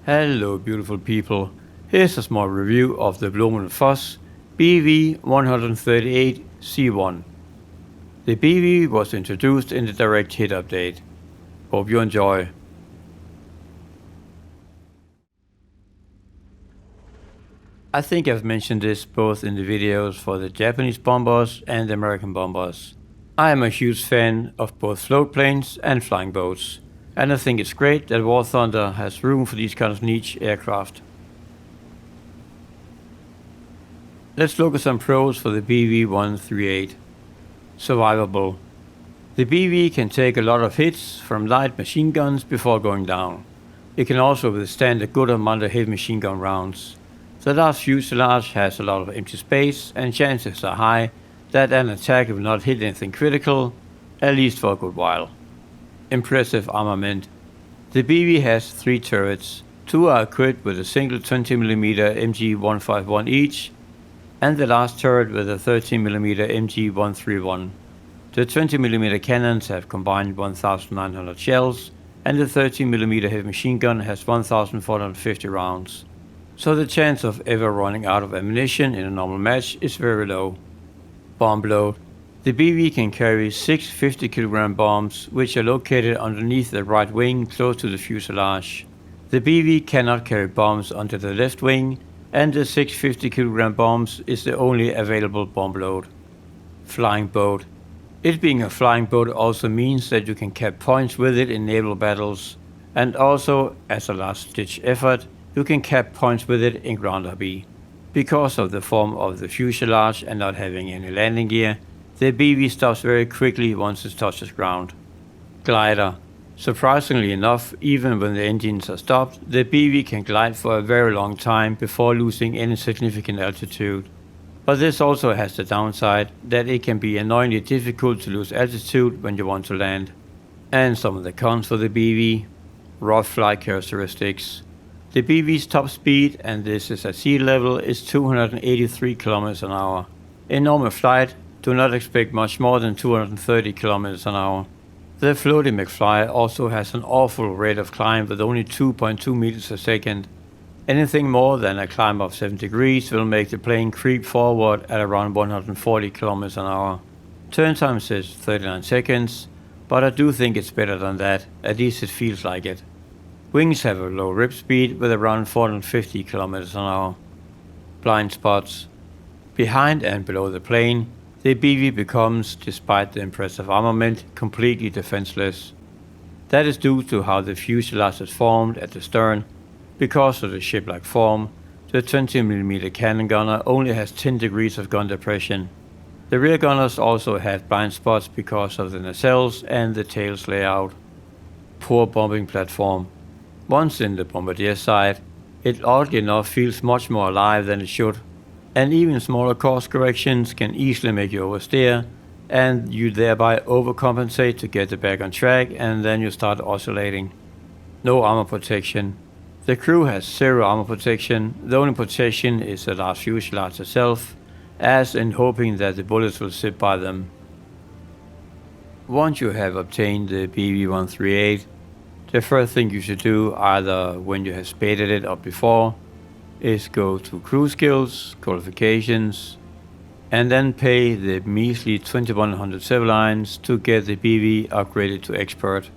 Hello beautiful people, here's a small review of the Bloom & Voss BV-138 C-1. The BV was introduced in the Direct Hit update. Hope you enjoy. I think I've mentioned this both in the videos for the Japanese bombers and the American bombers. I am a huge fan of both float planes and flying boats, and I think it's great that War Thunder has room for these kind of niche aircraft. Let's look at some pros for the BV-138. Survivable. The BV can take a lot of hits from light machine guns before going down. It can also withstand a good amount of heavy machine gun rounds. The large fuselage has a lot of empty space, and chances are high that an attack will not hit anything critical, at least for a good while. Impressive armament. The BV has 3 turrets. 2 are equipped with a single 20mm MG151 each, and the last turret with a 13mm MG131. The 20mm cannons have combined 1,900 shells, and the 13mm heavy machine gun has 1,450 rounds. So the chance of ever running out of ammunition in a normal match is very low. Bombload. The BV can carry 6 50kg bombs, which are located underneath the right wing close to the fuselage. The BV cannot carry bombs under the left wing, and the 6 50kg bombs is the only available bomb load. Flying boat. It being a flying boat also means that you can cap points with it in naval battles, and also, as a last-ditch effort, you can cap points with it in ground RB. Because of the form of the fuselage and not having any landing gear, the BV stops very quickly once it touches ground. Glider. Surprisingly enough, even when the engines are stopped, the BV can glide for a very long time before losing any significant altitude. But this also has the downside that it can be annoyingly difficult to lose altitude when you want to land. And some of the cons for the BV. Rough flight characteristics. The BV's top speed, and this is at sea level, is 283 km an hour. In normal flight, do not expect much more than 230 km an hour. The floating McFly also has an awful rate of climb with only 2.2 meters a second. Anything more than a climb of 7 degrees will make the plane creep forward at around 140 km an hour. Turn time says 39 seconds, but I do think it's better than that, at least it feels like it. Wings have a low rip speed with around 450 km an hour. Blind spots. Behind and below the plane, the BV becomes, despite the impressive armament, completely defenseless. That is due to how the fuselage is formed at the stern. Because of the ship-like form, the 20mm cannon gunner only has 10 degrees of gun depression. The rear gunners also have blind spots because of the nacelles and the tail's layout. Poor bombing platform. Once in the bombardier side, it oddly enough feels much more alive than it should, and even smaller course corrections can easily make you oversteer, and you thereby overcompensate to get it back on track, and then you start oscillating. No armor protection. The crew has 0 armor protection. The only protection is the large fuselage itself, as in hoping that the bullets will zip by them. Once you have obtained the BV-138, the first thing you should do, either when you have spaded it up before, is go to crew skills, qualifications, and then pay the measly 2100 silver lines to get the BV upgraded to expert.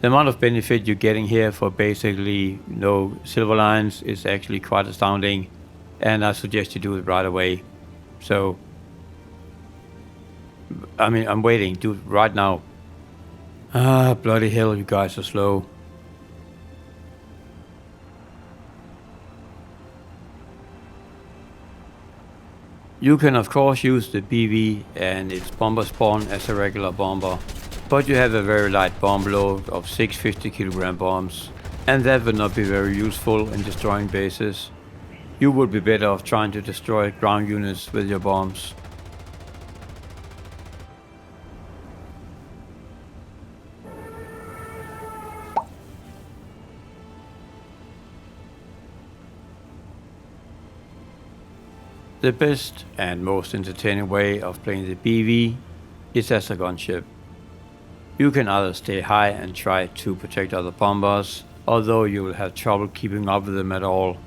The amount of benefit you're getting here for basically no silver lines is actually quite astounding, and I suggest you do it right away. So, I'm waiting, do it right now. Bloody hell, you guys are slow. You can of course use the BV and its bomber spawn as a regular bomber, but you have a very light bomb load of 6 50kg bombs, and that would not be very useful in destroying bases. You would be better off trying to destroy ground units with your bombs. The best and most entertaining way of playing the BV is as a gunship. You can either stay high and try to protect other bombers, although you will have trouble keeping up with them at all.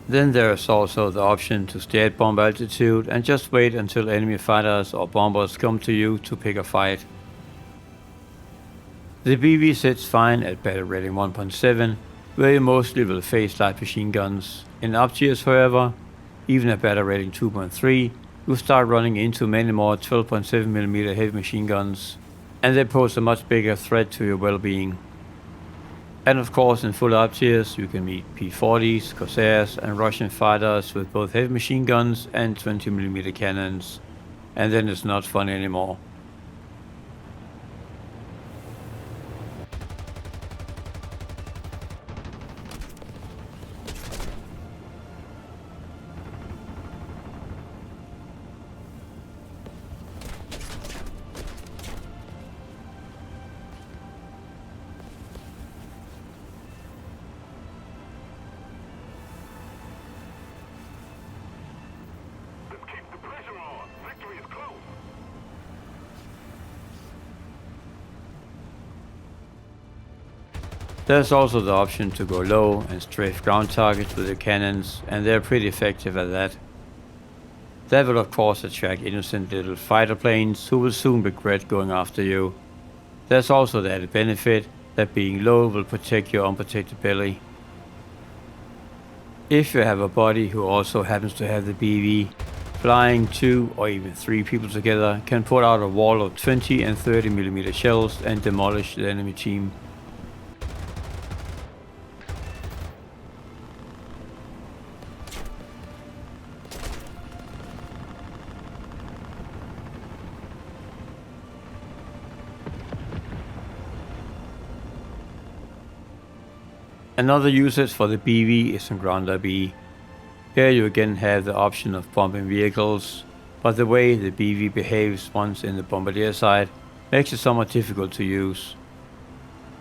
Then there is also the option to stay at bomb altitude and just wait until enemy fighters or bombers come to you to pick a fight. The BV sits fine at battle rating 1.7, where you mostly will face light machine guns. In up tiers, however, even at battle rating 2.3, you start running into many more 12.7mm heavy machine guns, and they pose a much bigger threat to your well-being. And of course, in full up tiers, you can meet P-40s, Corsairs, and Russian fighters with both heavy machine guns and 20mm cannons, and then it's not fun anymore. There's also the option to go low and strafe ground targets with your cannons, and they're pretty effective at that. That will of course attract innocent little fighter planes who will soon regret going after you. There's also the added benefit that being low will protect your unprotected belly. If you have a buddy who also happens to have the BV, flying 2 or even 3 people together can put out a wall of 20 and 30mm shells and demolish the enemy team. Another usage for the BV is in ground RB. Here you again have the option of bombing vehicles, but the way the BV behaves once in the bombardier side makes it somewhat difficult to use.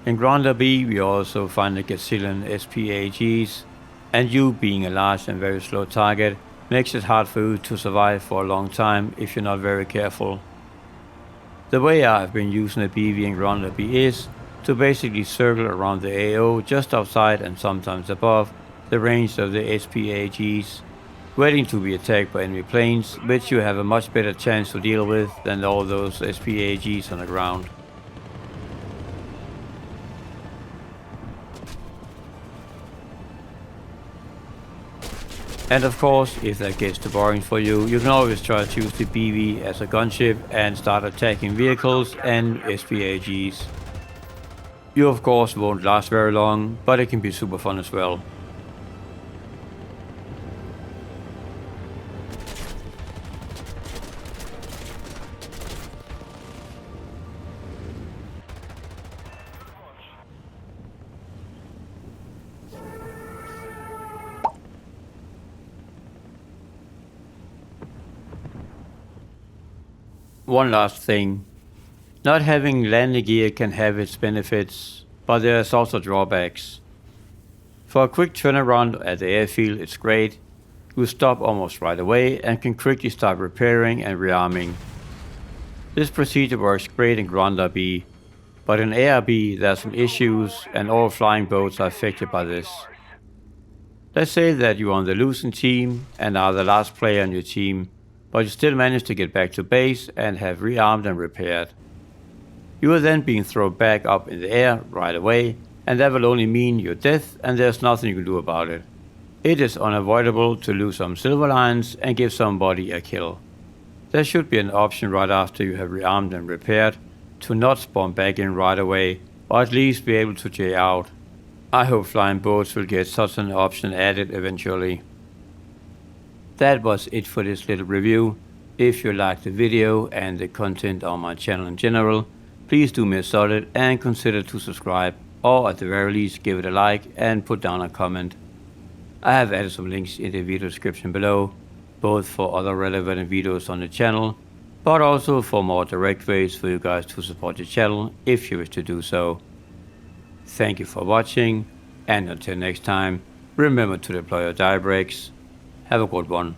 In ground RB we also find the gazillion SPAGs, and you being a large and very slow target makes it hard for you to survive for a long time if you're not very careful. The way I have been using the BV in ground RB is to basically circle around the AO just outside and sometimes above the range of the SPAGs, waiting to be attacked by enemy planes, which you have a much better chance to deal with than all those SPAGs on the ground. And of course, if that gets too boring for you, you can always try to use the BV as a gunship and start attacking vehicles and SPAGs. You of course won't last very long, but it can be super fun as well. One last thing. Not having landing gear can have its benefits, but there's also drawbacks. For a quick turnaround at the airfield it's great. You stop almost right away and can quickly start repairing and rearming. This procedure works great in ground RB, but in ARB there are some issues and all flying boats are affected by this. Let's say that you're on the losing team and are the last player on your team, but you still manage to get back to base and have rearmed and repaired. You are then being thrown back up in the air right away, and that will only mean your death and there's nothing you can do about it. It is unavoidable to lose some silver lines and give somebody a kill. There should be an option right after you have rearmed and repaired to not spawn back in right away, or at least be able to J out. I hope flying boats will get such an option added eventually. That was it for this little review. If you liked the video and the content on my channel in general, please do me a solid and consider to subscribe, or at the very least give it a like and put down a comment. I have added some links in the video description below, both for other relevant videos on the channel, but also for more direct ways for you guys to support the channel if you wish to do so. Thank you for watching, and until next time, remember to deploy your die brakes. Have a good one.